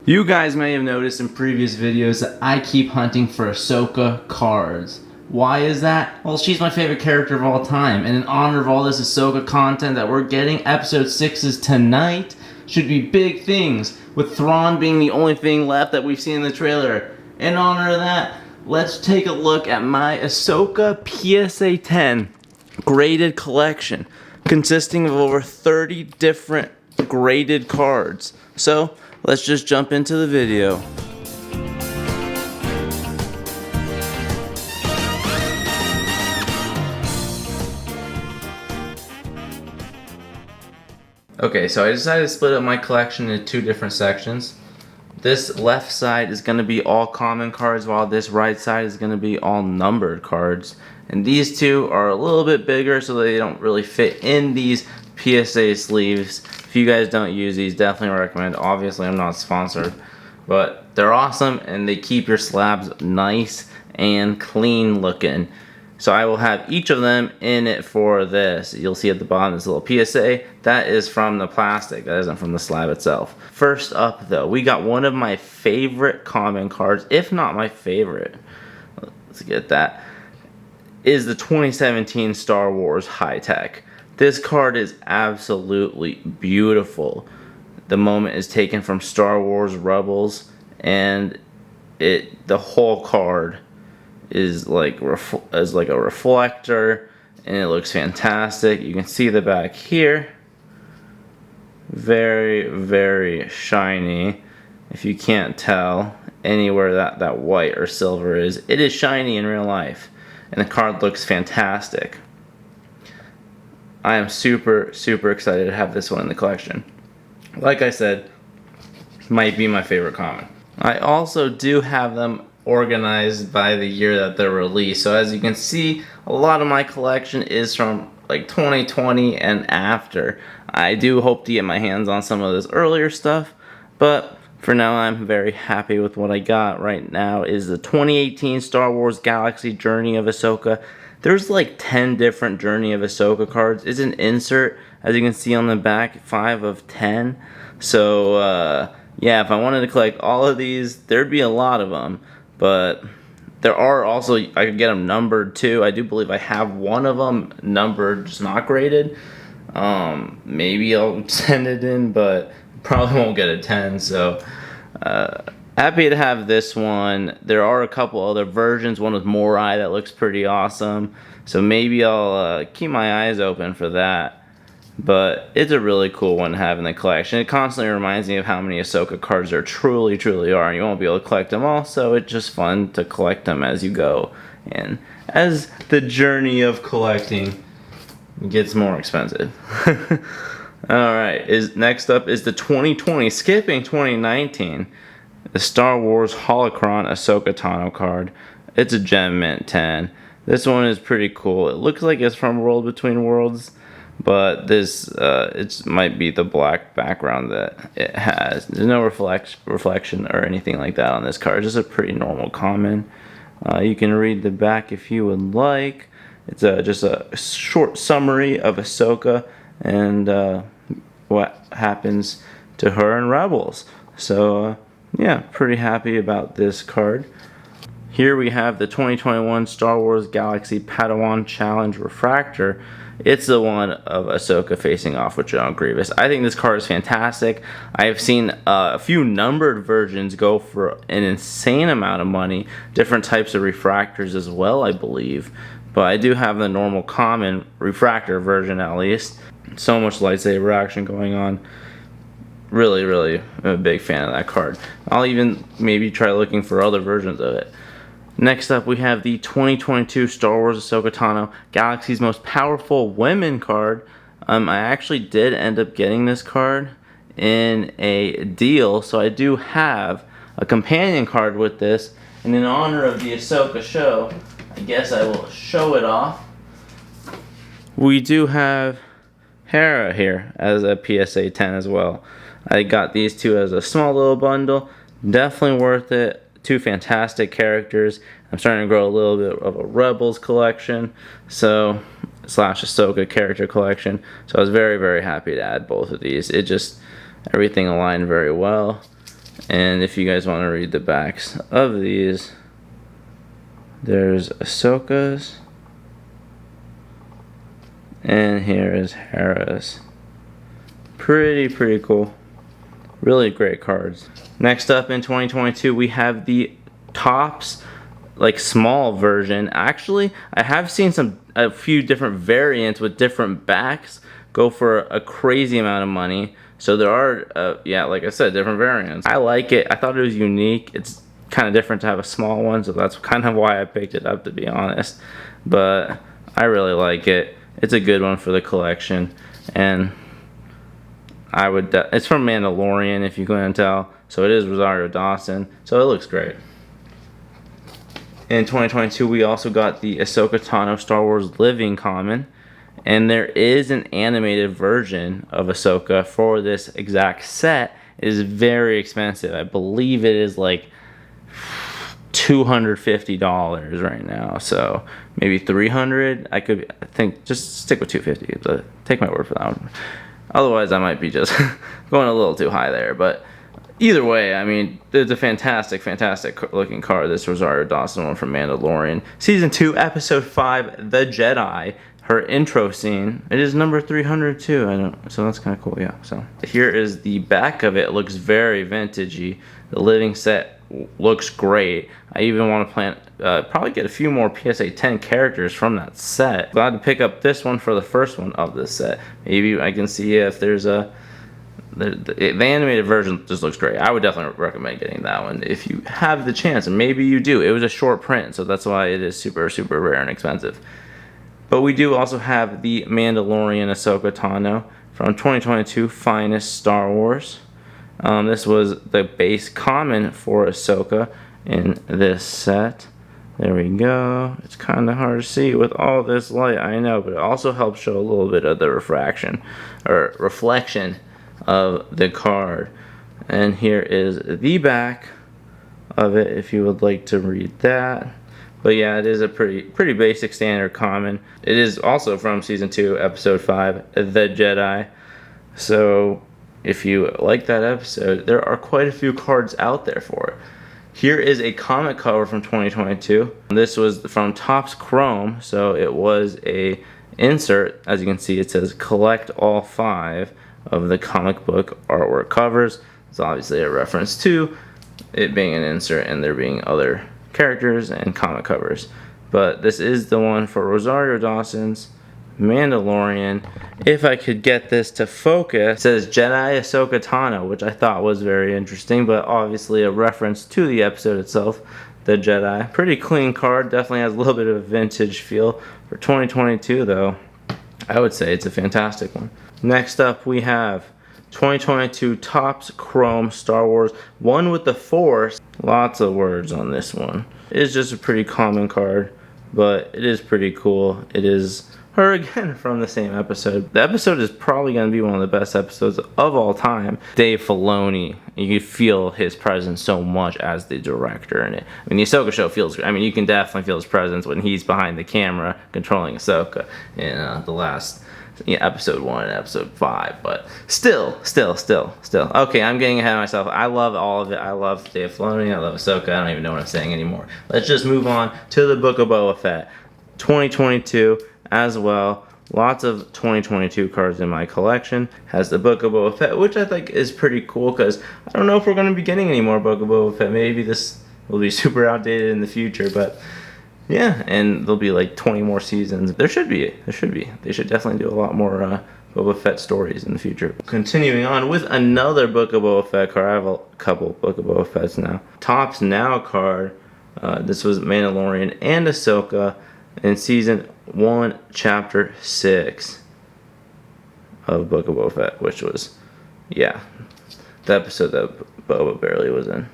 You guys may have noticed in previous videos that I keep hunting for AHSOKA cards. Why is that? Well, she's my favorite character of all time, and in honor of all this AHSOKA content that we're getting, episode 6 is tonight, should be big things, with Thrawn being the only thing left that we've seen in the trailer. In honor of that, let's take a look at my AHSOKA PSA 10 graded collection, consisting of over 30 different graded cards. So, let's just jump into the video. Okay, so I decided to split up my collection into two different sections. This left side is going to be all common cards, while this right side is going to be all numbered cards. And these two are a little bit bigger, so they don't really fit in these PSA sleeves. If you guys don't use these, definitely recommend. Obviously, I'm not sponsored, but they're awesome and they keep your slabs nice and clean looking. So I will have each of them in it for this. You'll see at the bottom this little PSA. That is from the plastic. That isn't from the slab itself. First up, though, we got one of my favorite common cards, if not my favorite. Let's get that. Is the 2017 Star Wars High Tech. This card is absolutely beautiful. The moment is taken from Star Wars Rebels, and the whole card is like a reflector, and it looks fantastic. You can see the back here. Very, very shiny. If you can't tell anywhere that white or silver is, it is shiny in real life, and the card looks fantastic. I am super, super excited to have this one in the collection. Like I said, might be my favorite common. I also do have them organized by the year that they're released. So as you can see, a lot of my collection is from like 2020 and after. I do hope to get my hands on some of this earlier stuff, but for now I'm very happy with what I got. Right now is the 2018 Star Wars Galaxy Journey of AHSOKA. There's like 10 different Journey of AHSOKA cards. It's an insert, as you can see on the back, 5 of 10. So, yeah, if I wanted to collect all of these, there'd be a lot of them. But there are also, I could get them numbered too. I do believe I have one of them numbered, just not graded. Maybe I'll send it in, but probably won't get a 10. So, happy to have this one. There are a couple other versions. One with Morai that looks pretty awesome. So maybe I'll keep my eyes open for that. But it's a really cool one to have in the collection. It constantly reminds me of how many AHSOKA cards there truly, truly are. And you won't be able to collect them all, so it's just fun to collect them as you go. And as the journey of collecting gets more expensive. Alright, next up is the 2020, skipping 2019. The Star Wars Holocron AHSOKA Tano card. It's a Gem Mint 10. This one is pretty cool. It looks like it's from World Between Worlds, but this it might be the black background that it has. There's no reflection or anything like that on this card. It's just a pretty normal common. You can read the back if you would like. It's just a short summary of AHSOKA and what happens to her in Rebels. So, yeah, pretty happy about this card. Here we have the 2021 Star Wars Galaxy Padawan Challenge Refractor. It's the one of AHSOKA facing off with General Grievous. I think this card is fantastic. I have seen a few numbered versions go for an insane amount of money. Different types of refractors as well, I believe. But I do have the normal common refractor version at least. So much lightsaber action going on. Really, really a big fan of that card. I'll even maybe try looking for other versions of it. Next up, we have the 2022 Star Wars AHSOKA Tano Galaxy's Most Powerful Women card. I actually did end up getting this card in a deal, so I do have a companion card with this. And in honor of the AHSOKA show, I guess I will show it off. We do have Hera here as a PSA 10 as well. I got these two as a small little bundle. Definitely worth it. Two fantastic characters. I'm starting to grow a little bit of a Rebels collection, so / AHSOKA character collection. So I was very, very happy to add both of these. It just, everything aligned very well. And if you guys want to read the backs of these, there's Ahsoka's, and here is Hera's. Pretty cool. Really great cards. Next up in 2022, we have the Topps, like, small version. Actually, I have seen a few different variants with different backs go for a crazy amount of money. So there are, yeah, like I said, different variants. I like it. I thought it was unique. It's kind of different to have a small one, so that's kind of why I picked it up, to be honest. But I really like it. It's a good one for the collection, and I would. It's from Mandalorian, if you couldn't tell. So it is Rosario Dawson. So it looks great. In 2022, we also got the Ahsoka Tano Star Wars Living Common. And there is an animated version of Ahsoka for this exact set. It is very expensive. I believe it is like $250 right now. So maybe $300. I think just stick with $250. But take my word for that one. Otherwise, I might be just going a little too high there. But either way, I mean, it's a fantastic looking card. This Rosario Dawson one from Mandalorian. Season 2, Episode 5, The Jedi. Her intro scene. It is number 302. So that's kind of cool, yeah. So here is the back of it. It looks very vintagey. The living set looks great. I even want to probably get a few more PSA 10 characters from that set. Glad to pick up this one for the first one of this set. Maybe I can see if there's a... The animated version just looks great. I would definitely recommend getting that one if you have the chance, and maybe you do. It was a short print, so that's why it is super rare and expensive. But we do also have the Mandalorian Ahsoka Tano from 2022 Finest Star Wars. This was the base common for Ahsoka in this set. There we go. It's kind of hard to see with all this light, I know, but it also helps show a little bit of the reflection of the card. And here is the back of it if you would like to read that. But yeah, it is a pretty basic standard common. It is also from Season 2, Episode 5, The Jedi. So if you like that episode, there are quite a few cards out there for it. Here is a comic cover from 2022. This was from Topps Chrome, so it was a insert. As you can see, it says collect all 5 of the comic book artwork covers. It's obviously a reference to it being an insert and there being other characters and comic covers. But this is the one for Rosario Dawson's Mandalorian. If I could get this to focus, it says Jedi Ahsoka Tano, which I thought was very interesting, but obviously a reference to the episode itself, The Jedi. Pretty clean card, definitely has a little bit of a vintage feel. For 2022 though, I would say it's a fantastic one. Next up we have 2022 Topps Chrome Star Wars, One with the Force. Lots of words on this one. It is just a pretty common card, but it is pretty cool. It is her again from the same episode. The episode is probably going to be one of the best episodes of all time. Dave Filoni, you feel his presence so much as the director in it. I mean, the Ahsoka show feels, I mean, you can definitely feel his presence when he's behind the camera controlling Ahsoka in the last episode 1 and episode 5, but still. Okay, I'm getting ahead of myself. I love all of it. I love Dave Filoni. I love Ahsoka. I don't even know what I'm saying anymore. Let's just move on to the Book of Boba Fett. 2022 as well. Lots of 2022 cards in my collection. Has the Book of Boba Fett, which I think is pretty cool because I don't know if we're going to be getting any more Book of Boba Fett. Maybe this will be super outdated in the future, but yeah, and there'll be like 20 more seasons. There should be. They should definitely do a lot more Boba Fett stories in the future. Continuing on with another Book of Boba Fett card. I have a couple Book of Boba Fetts now. Topps Now card. This was Mandalorian and Ahsoka in Season 1, Chapter 6 of Book of Boba Fett, which was, yeah, the episode that Boba barely was in.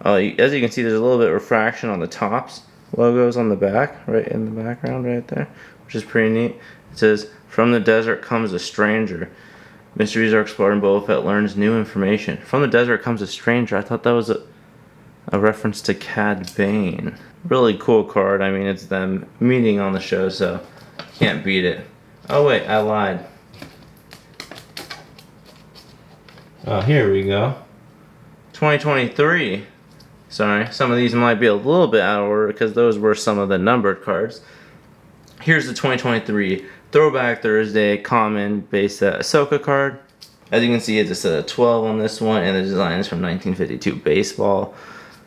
As you can see, there's a little bit of refraction on the Topps logos on the back, right in the background right there, which is pretty neat. It says, "From the desert comes a stranger. Mysteries are explored and Boba Fett learns new information." From the desert comes a stranger. I thought that was a reference to Cad Bane. Really cool card. I mean, it's them meeting on the show, so can't beat it. Oh wait, I lied. Oh, here we go. 2023. Sorry, some of these might be a little bit out of order because those were some of the numbered cards. Here's the 2023 Throwback Thursday Common Base Set AHSOKA card. As you can see, it's a set of 12 on this one, and the design is from 1952 baseball.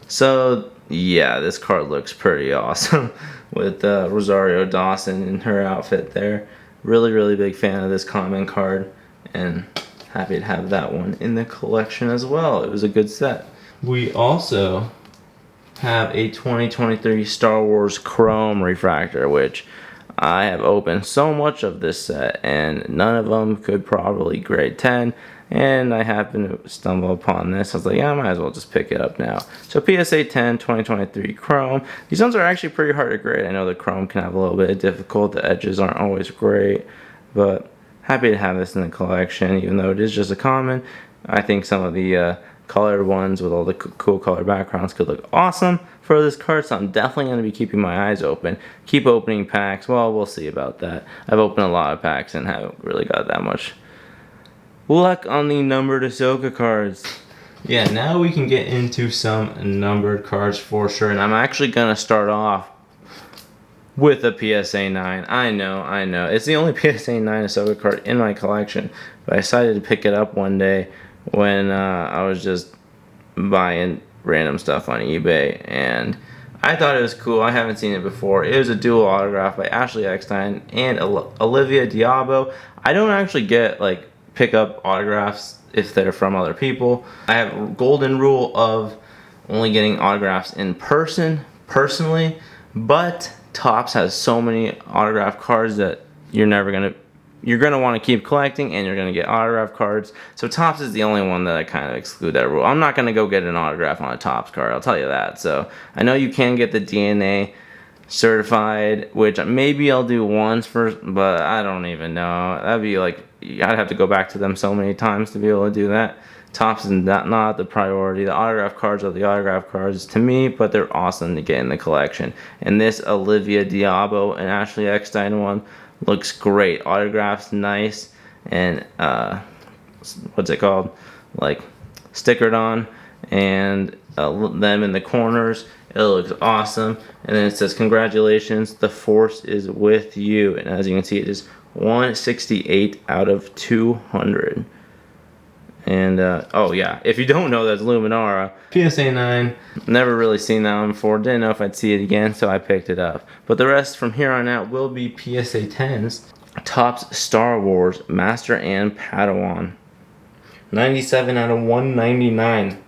So, yeah, this card looks pretty awesome with Rosario Dawson in her outfit there. Really, really big fan of this common card, and happy to have that one in the collection as well. It was a good set. We also have a 2023 Star Wars Chrome Refractor, which I have opened so much of this set, and none of them could probably grade 10. And I happened to stumble upon this. I was like, yeah, I might as well just pick it up now. So PSA 10, 2023 Chrome. These ones are actually pretty hard to grade. I know the Chrome can have a little bit of difficult. The edges aren't always great, but happy to have this in the collection, even though it is just a common. I think some of the colored ones with all the cool color backgrounds could look awesome for this card, so I'm definitely going to be keeping my eyes open. Keep opening packs. Well, we'll see about that. I've opened a lot of packs and haven't really got that much luck on the numbered AHSOKA cards. Yeah, now we can get into some numbered cards for sure, and I'm actually going to start off with a PSA 9. I know. It's the only PSA 9 AHSOKA card in my collection, but I decided to pick it up one day when I was just buying random stuff on eBay, and I thought it was cool. I haven't seen it before. It was a dual autograph by Ashley Eckstein and Olivia Diabo. I don't actually get pick up autographs if they're from other people. I have a golden rule of only getting autographs in person, personally, but Topps has so many autograph cards that you're gonna want to keep collecting, and you're gonna get autograph cards. So Topps is the only one that I kind of exclude that rule. I'm not gonna go get an autograph on a Topps card, I'll tell you that. So I know you can get the DNA certified, which maybe I'll do once first, but I don't even know. That'd be I'd have to go back to them so many times to be able to do that. Topps is not the priority. The autograph cards are the autograph cards to me, but they're awesome to get in the collection. And this Olivia Diabo and Ashley Eckstein one looks great. Autographs nice, and what's it called? Stickered on, and them in the corners. It looks awesome. And then it says, congratulations, the force is with you. And as you can see, it is 168 out of 200. And oh yeah, if you don't know, that's Luminara. PSA 9, never really seen that one before. Didn't know if I'd see it again, so I picked it up. But the rest from here on out will be PSA 10s. Topps Star Wars Master and Padawan, 97 out of 199.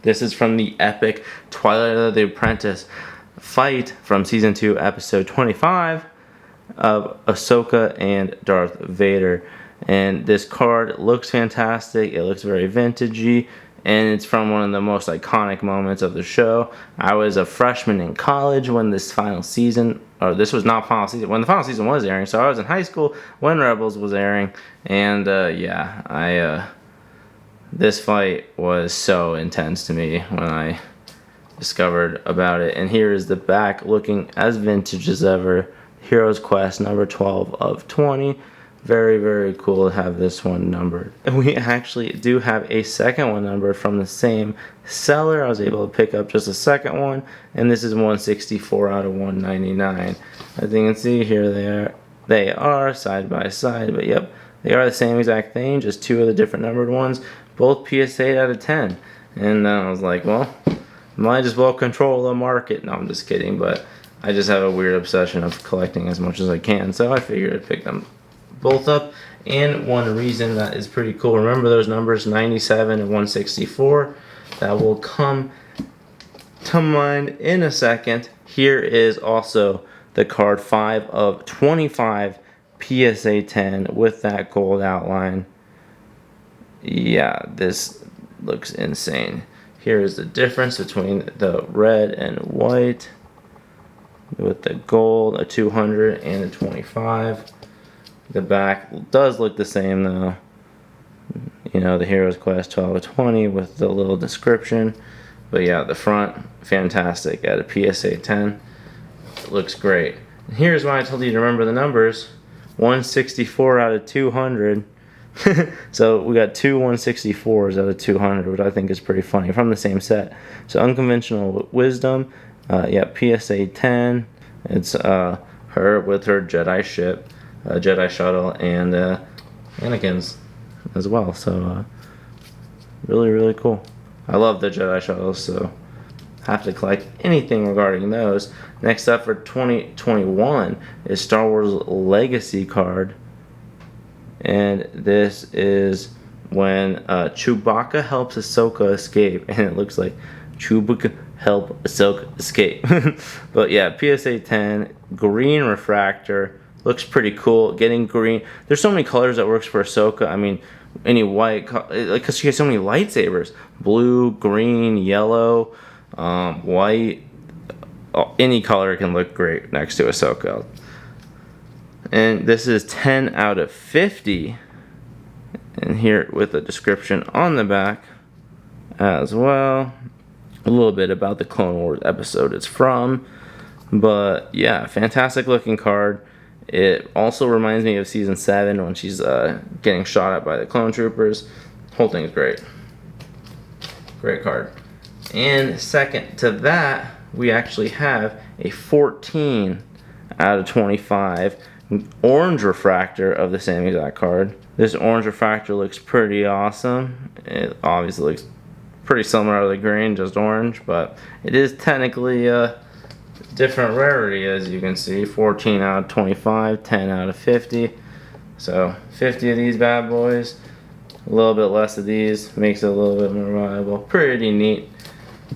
This is from the epic Twilight of the Apprentice fight from Season 2, Episode 25 of Ahsoka and Darth Vader. And this card looks fantastic. It looks very vintagey, and it's from one of the most iconic moments of the show. I was a freshman in college when this final season, or this was not final season, when the final season was airing. So I was in high school when Rebels was airing, and yeah, this fight was so intense to me when I discovered about it. And here is the back, looking as vintage as ever. Hero's Quest number 12 of 20. Very, very cool to have this one numbered. And we actually do have a second one numbered from the same seller. I was able to pick up just a second one, and this is 164 out of 199. As you can see here, they are side by side, but yep, they are the same exact thing, just two of the different numbered ones, both PSA out of 10. And I was like, well, might as well control the market. No, I'm just kidding, but I just have a weird obsession of collecting as much as I can, so I figured I'd pick them both up. And one reason that is pretty cool, remember those numbers 97 and 164, that will come to mind in a second. Here is also the card 5 of 25 PSA 10 with that gold outline. Yeah, this looks insane. Here is the difference between the red and white with the gold, a 200 and a 25. The back does look the same though. You know, the Heroes Quest 12 of 20 with the little description. But yeah, the front, fantastic at a PSA 10. It looks great. And here's why I told you to remember the numbers. 164 out of 200. So we got two 164s out of 200, which I think is pretty funny from the same set. So Unconventional Wisdom, yeah, PSA 10. It's her with her Jedi ship, Jedi shuttle, and Anakin's as well. So really cool. I love the Jedi shuttles, so have to collect anything regarding those. Next up for 2021 is Star Wars Legacy card. And this is when Chewbacca helps Ahsoka escape, and it looks like Chewbacca help Ahsoka escape. But yeah, PSA 10, green refractor, looks pretty cool. Getting green, there's so many colors that works for Ahsoka. I mean, any white, because she has so many lightsabers, blue, green, yellow, white. Any color can look great next to Ahsoka. And this is 10 out of 50. And here with a description on the back as well. A little bit about the Clone Wars episode it's from. But yeah, fantastic looking card. It also reminds me of Season 7 when she's getting shot at by the clone troopers. Whole thing is great. Great card. And second to that, we actually have a 14 out of 25 orange refractor of the same exact card. This orange refractor looks pretty awesome. It obviously looks pretty similar to the green, just orange, but it is technically a different rarity, as you can see. 14 out of 25, 10 out of 50. So 50 of these bad boys, a little bit less of these, makes it a little bit more valuable. Pretty neat.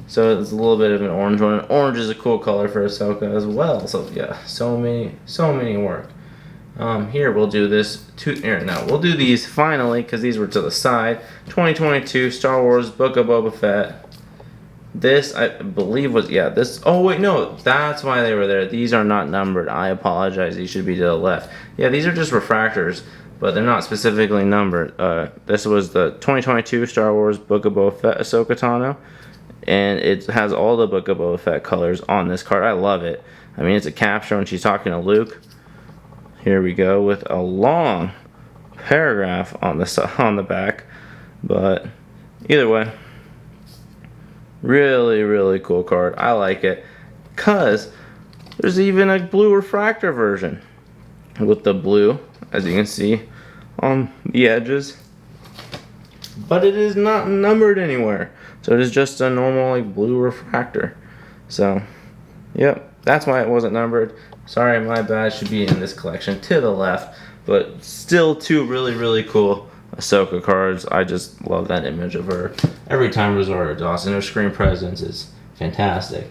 So it's a little bit of an orange one. Orange is a cool color for Ahsoka as well. So yeah, so many work. Here we'll do this. We'll do these finally because these were to the side. 2022 Star Wars Book of Boba Fett. This I believe was this. Oh wait, no, that's why they were there. These are not numbered. I apologize. These should be to the left. Yeah, these are just refractors, but they're not specifically numbered. This was the 2022 Star Wars Book of Boba Fett Ahsoka Tano. And it has all the Book of Boba Fett colors on this card. I love it. I mean, it's a capture when she's talking to Luke. Here we go with a long paragraph on the back. But either way, really cool card. I like it because there's even a blue refractor version with the blue, as you can see, on the edges. But it is not numbered anywhere. So it is just a normal blue refractor. So, yep, that's why it wasn't numbered. Sorry, my bad. Should be in this collection to the left. But still two really cool Ahsoka cards. I just love that image of her. Every time Rosario Dawson, her screen presence is fantastic.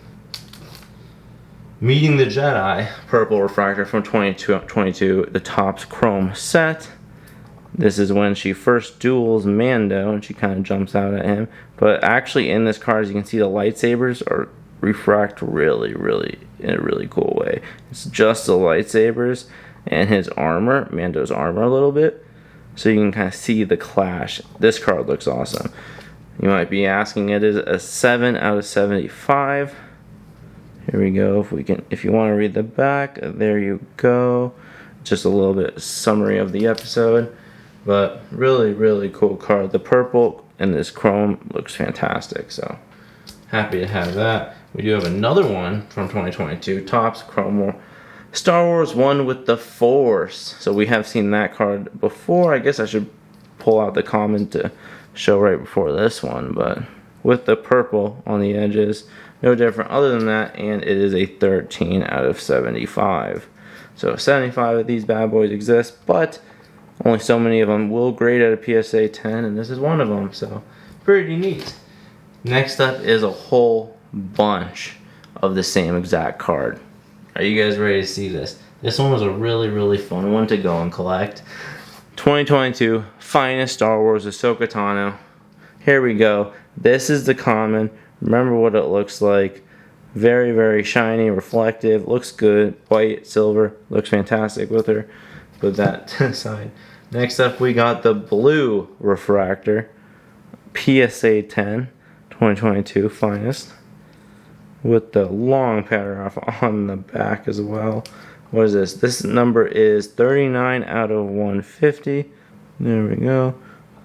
Meeting the Jedi, purple refractor from 2022, the Topps Chrome set. This is when she first duels Mando and she kind of jumps out at him. But actually in this card, as you can see, the lightsabers are refract really in a really cool way. It's just the lightsabers and his armor, Mando's armor a little bit. So you can kind of see the clash. This card looks awesome. You might be asking, it is a 7 out of 75. Here we go. If you want to read the back, there you go. Just a little bit summary of the episode. But really cool card. The purple and this chrome looks fantastic. So happy to have that. We do have another one from 2022. Topps Chrome Star Wars One with the Force. So we have seen that card before. I guess I should pull out the comment to show right before this one. But with the purple on the edges. No different other than that. And it is a 13 out of 75. So 75 of these bad boys exist. But only so many of them will grade at a PSA 10, and this is one of them, so pretty neat. Next up is a whole bunch of the same exact card. Are you guys ready to see this? This one was a really fun one to go and collect. 2022 Finest Star Wars Ahsoka Tano. Here we go. This is the common. Remember what it looks like. Very shiny, reflective, looks good. White, silver, looks fantastic with her. Put that to the side. Next up, we got the blue refractor, PSA 10, 2022 Finest, with the long paragraph on the back as well. What is this? This number is 39 out of 150. There we go.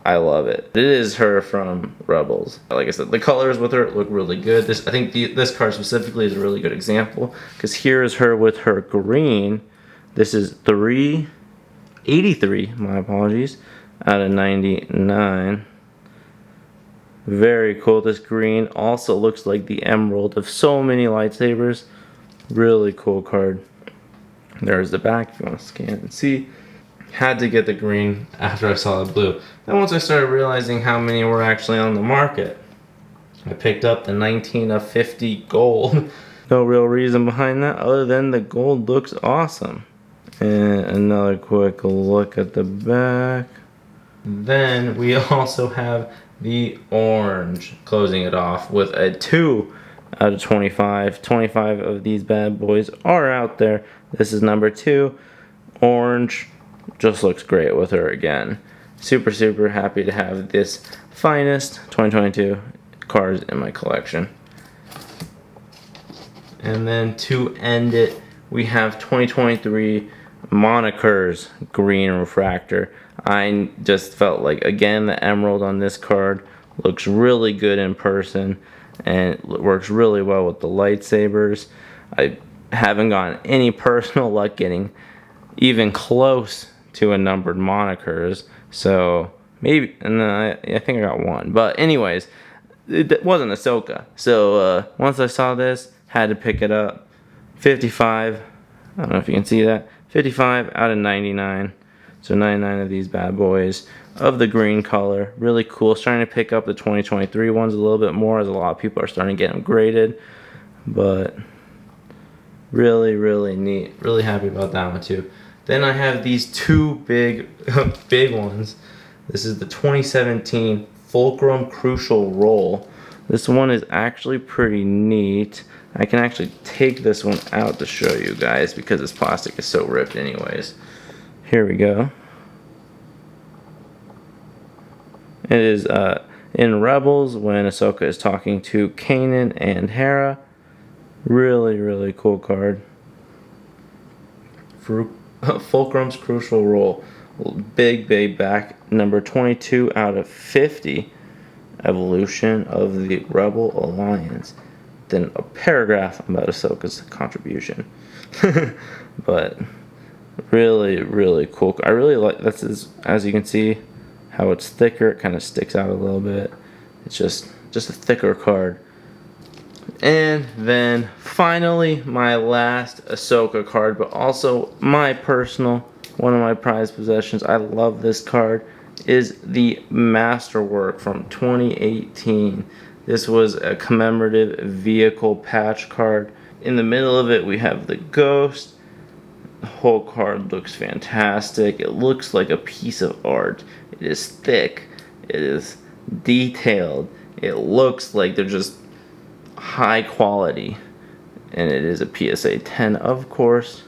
I love it. It is her from Rebels. Like I said, the colors with her look really good. I think this card specifically is a really good example because here is her with her green. This is 383, my apologies, out of 99. Very cool. This green also looks like the emerald of so many lightsabers. Really cool card. There's the back if you want to scan and see. Had to get the green after I saw the blue. Then once I started realizing how many were actually on the market, I picked up the 19 of 50 gold. No real reason behind that other than the gold looks awesome. And another quick look at the back. Then we also have the orange closing it off with a 2 out of 25. 25 of these bad boys are out there. This is number 2. Orange just looks great with her again. Super, super happy to have this finest 2022 cards in my collection. And then to end it, we have 2023 Monikers Green Refractor. I just felt like, again, the emerald on this card looks really good in person and it works really well with the lightsabers. I haven't gotten any personal luck getting even close to a numbered Monikers, so maybe, and then I think I got one. But anyways, it wasn't Ahsoka, so once I saw this, had to pick it up. 55, I don't know if you can see that, 55 out of 99. So 99 of these bad boys of the green color. Really cool. Starting to pick up the 2023 ones a little bit more as a lot of people are starting to get them graded. But really, really neat. Really happy about that one too. Then I have these two big ones. This is the 2017 Fulcrum Crucial Roll. This one is actually pretty neat. I can actually take this one out to show you guys because this plastic is so ripped anyways. Here we go. It is in Rebels when Ahsoka is talking to Kanan and Hera. Really, really cool card. Fulcrum's Crucial Roll. Big, big back. Number 22 out of 50. Evolution of the Rebel Alliance. Then a paragraph about Ahsoka's contribution. But really, really cool. I really like this. As you can see, how it's thicker. It kind of sticks out a little bit. It's just a thicker card. And then finally, my last Ahsoka card, but also my personal, one of my prized possessions. I love this card. Is the Masterwork from 2018. This was a commemorative vehicle patch card. In the middle of it, we have the Ghost. The whole card looks fantastic. It looks like a piece of art. It is thick. It is detailed. It looks like they're just high quality. And it is a PSA 10, of course.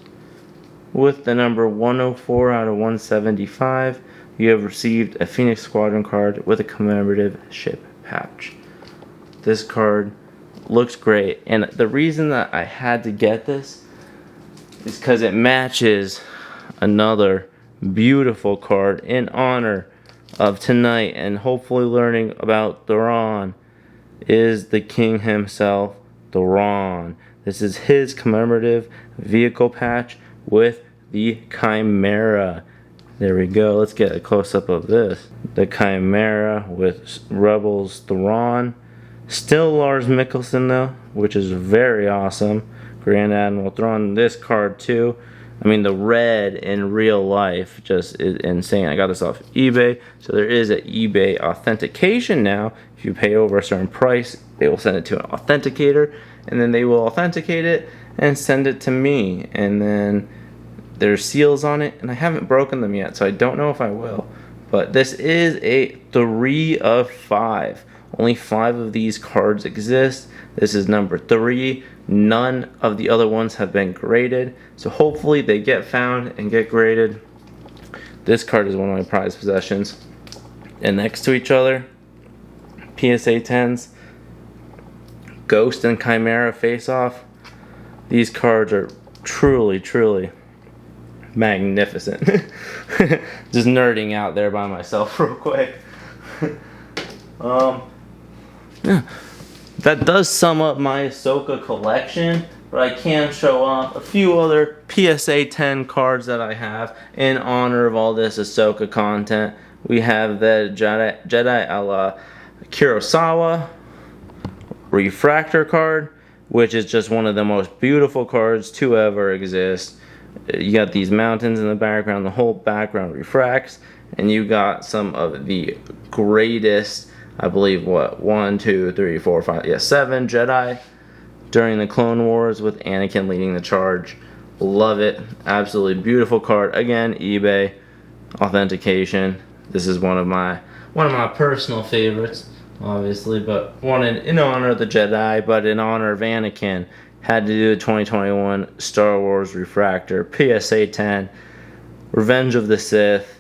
With the number 104 out of 175, you have received a Phoenix Squadron card with a commemorative ship patch. This card looks great. And the reason that I had to get this is because it matches another beautiful card in honor of tonight and hopefully learning about Thrawn is the king himself, Thrawn. This is his commemorative vehicle patch with the Chimera. There we go. Let's get a close-up of this. The Chimera with Rebels Thrawn. Still Lars Mikkelsen though, which is very awesome. Grand Admiral Thrawn. This card too. I mean, the red in real life just is insane. I got this off eBay, so there is an eBay authentication now. If you pay over a certain price, they will send it to an authenticator, and then they will authenticate it and send it to me. And then there's seals on it, and I haven't broken them yet, so I don't know if I will. But this is a 3 of 5. Only 5 of these cards exist. This is number 3. None of the other ones have been graded. So hopefully they get found and get graded. This card is one of my prized possessions. And next to each other, PSA 10s. Ghost and Chimera face off. These cards are truly, truly magnificent. Just nerding out there by myself real quick. Yeah, that does sum up my AHSOKA collection, but I can show off a few other PSA 10 cards that I have in honor of all this AHSOKA content. We have the Jedi a la Kurosawa refractor card, which is just one of the most beautiful cards to ever exist. You got these mountains in the background, the whole background refracts, and you got some of the greatest, I believe, 7 Jedi during the Clone Wars with Anakin leading the charge. Love it. Absolutely beautiful card. Again, eBay authentication. This is one of my personal favorites, obviously, but one in honor of the Jedi, but in honor of Anakin. Had to do the 2021 Star Wars Refractor PSA 10, Revenge of the Sith,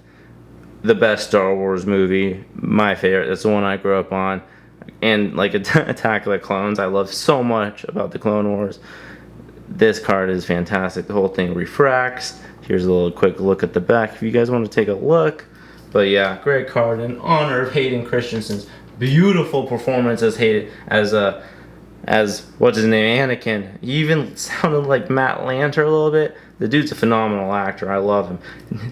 the best Star Wars movie, my favorite. That's the one I grew up on. And like Attack of the Clones, I love so much about the Clone Wars. This card is fantastic. The whole thing refracts. Here's a little quick look at the back if you guys want to take a look. But yeah, great card in honor of Hayden Christensen's beautiful performance as what's his name, Anakin. He even sounded like Matt Lanter a little bit. The dude's a phenomenal actor. I love him.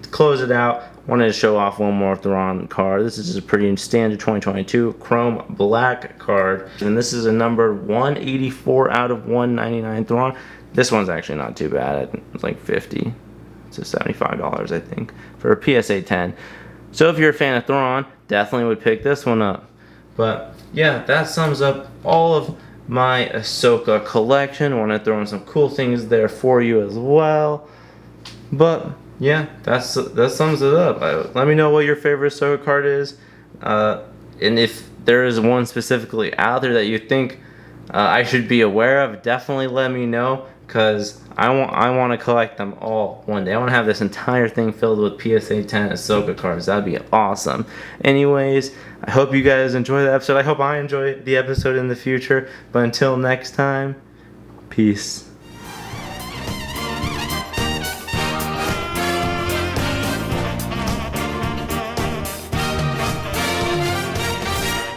To close it out, wanted to show off one more Thrawn card. This is just a pretty standard 2022 chrome black card, and this is a number 184 out of 199 Thrawn. This one's actually not too bad. It's like 50 to $75, I think, for a PSA 10. So if you're a fan of Thrawn, definitely would pick this one up. But yeah, that sums up all of my AHSOKA collection. Want to throw in some cool things there for you as well. But yeah, that sums it up. Let me know what your favorite AHSOKA card is, and if there is one specifically out there that you think I should be aware of, definitely let me know, because I want to collect them all one day. I want to have this entire thing filled with PSA 10 AHSOKA cards. That'd be awesome. Anyways, I hope you guys enjoy the episode. I hope I enjoy the episode in the future. But until next time, peace.